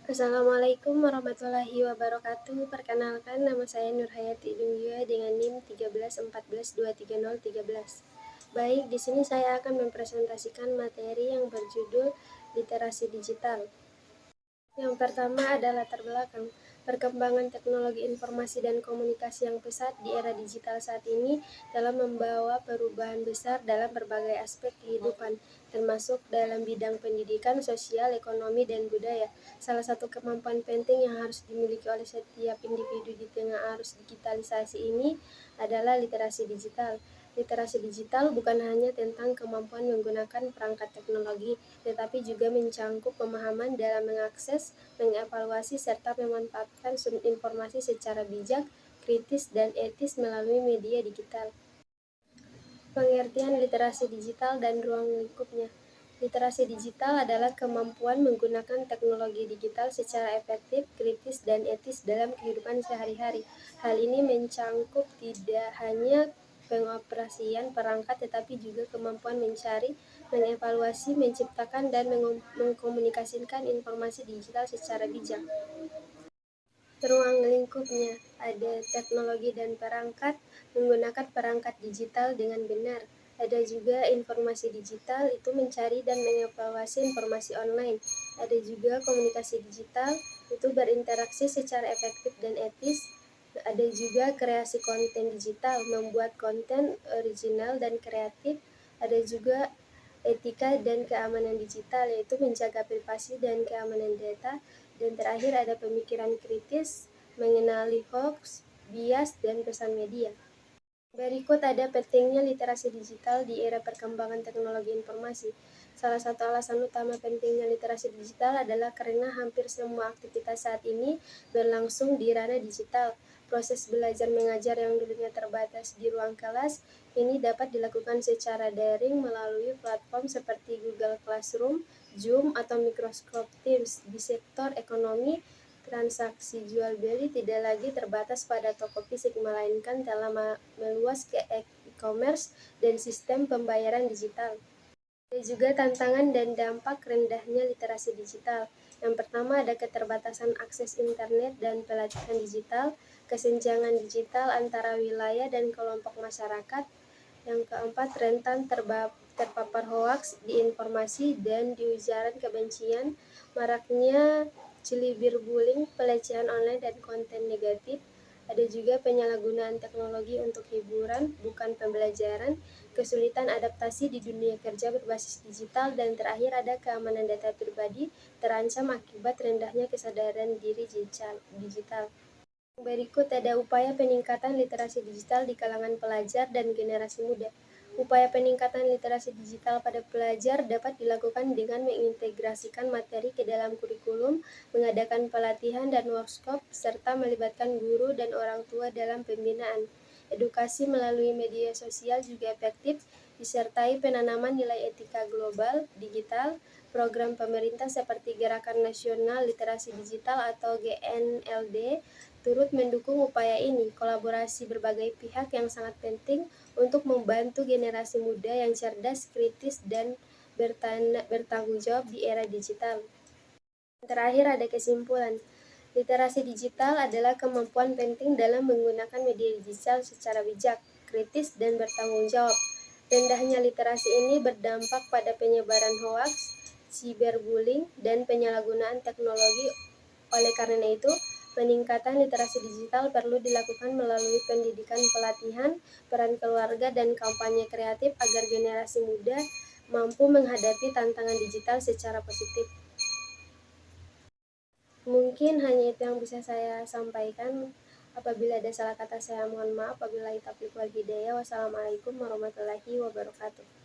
Assalamualaikum warahmatullahi wabarakatuh. Perkenalkan, nama saya Nurhayati Dungjua dengan NIM 1314230213. Baik, di sini saya akan mempresentasikan materi yang berjudul literasi digital. Yang pertama adalah latar belakang. Perkembangan teknologi informasi dan komunikasi yang pesat di era digital saat ini dalam membawa perubahan besar dalam berbagai aspek kehidupan, termasuk dalam bidang pendidikan, sosial, ekonomi, dan budaya. Salah satu kemampuan penting yang harus dimiliki oleh setiap individu di tengah arus digitalisasi ini adalah literasi digital. Literasi digital bukan hanya tentang kemampuan menggunakan perangkat teknologi, tetapi juga mencangkup pemahaman dalam mengakses, mengevaluasi, serta memanfaatkan sumber informasi secara bijak, kritis, dan etis melalui media digital. Pengertian literasi digital dan ruang lingkupnya. Literasi digital adalah kemampuan menggunakan teknologi digital secara efektif, kritis, dan etis dalam kehidupan sehari-hari. Hal ini mencangkup tidak hanya pengoperasian perangkat, tetapi juga kemampuan mencari, mengevaluasi, menciptakan, dan mengkomunikasikan informasi digital secara bijak. Ruang lingkupnya ada teknologi dan perangkat, menggunakan perangkat digital dengan benar. Ada juga informasi digital, itu mencari dan mengevaluasi informasi online. Ada juga komunikasi digital, itu berinteraksi secara efektif dan etis. Ada juga kreasi konten digital, membuat konten original dan kreatif. Ada juga etika dan keamanan digital, yaitu menjaga privasi dan keamanan data. Dan terakhir ada pemikiran kritis, mengenali hoax, bias, dan pesan media. Berikut ada pentingnya literasi digital di era perkembangan teknologi informasi. Salah satu alasan utama pentingnya literasi digital adalah karena hampir semua aktivitas saat ini berlangsung di ranah digital. Proses belajar mengajar yang dulunya terbatas di ruang kelas, ini dapat dilakukan secara daring melalui platform seperti Google Classroom, Zoom, atau Microsoft Teams. Di sektor ekonomi, transaksi jual beli tidak lagi terbatas pada toko fisik, melainkan telah meluas ke e-commerce dan sistem pembayaran digital. Ada juga tantangan dan dampak rendahnya literasi digital. Yang pertama ada keterbatasan akses internet dan pelatihan digital, kesenjangan digital antara wilayah dan kelompok masyarakat. Yang keempat, rentan terpapar hoaks, diinformasi, dan di ujaran kebencian, maraknya cyberbullying, pelecehan online, dan konten negatif. Ada juga penyalahgunaan teknologi untuk hiburan, bukan pembelajaran, kesulitan adaptasi di dunia kerja berbasis digital, dan terakhir ada keamanan data pribadi terancam akibat rendahnya kesadaran diri digital. Berikut ada upaya peningkatan literasi digital di kalangan pelajar dan generasi muda. Upaya peningkatan literasi digital pada pelajar dapat dilakukan dengan mengintegrasikan materi ke dalam kurikulum, mengadakan pelatihan dan workshop, serta melibatkan guru dan orang tua dalam pembinaan. Edukasi melalui media sosial juga efektif, disertai penanaman nilai etika global, digital. Program pemerintah seperti Gerakan Nasional Literasi Digital atau GNLD turut mendukung upaya ini. Kolaborasi berbagai pihak yang sangat penting untuk membantu generasi muda yang cerdas, kritis, dan bertanggung jawab di era digital. Terakhir ada kesimpulan. Literasi digital adalah kemampuan penting dalam menggunakan media digital secara bijak, kritis, dan bertanggung jawab. Rendahnya literasi ini berdampak pada penyebaran hoaks, cyberbullying, dan penyalahgunaan teknologi. Oleh karena itu, peningkatan literasi digital perlu dilakukan melalui pendidikan, pelatihan, peran keluarga, dan kampanye kreatif agar generasi muda mampu menghadapi tantangan digital secara positif. Mungkin hanya itu yang bisa saya sampaikan. Apabila ada salah kata saya mohon maaf. Wabillahi taufiq wal hidayah. Wassalamualaikum warahmatullahi wabarakatuh.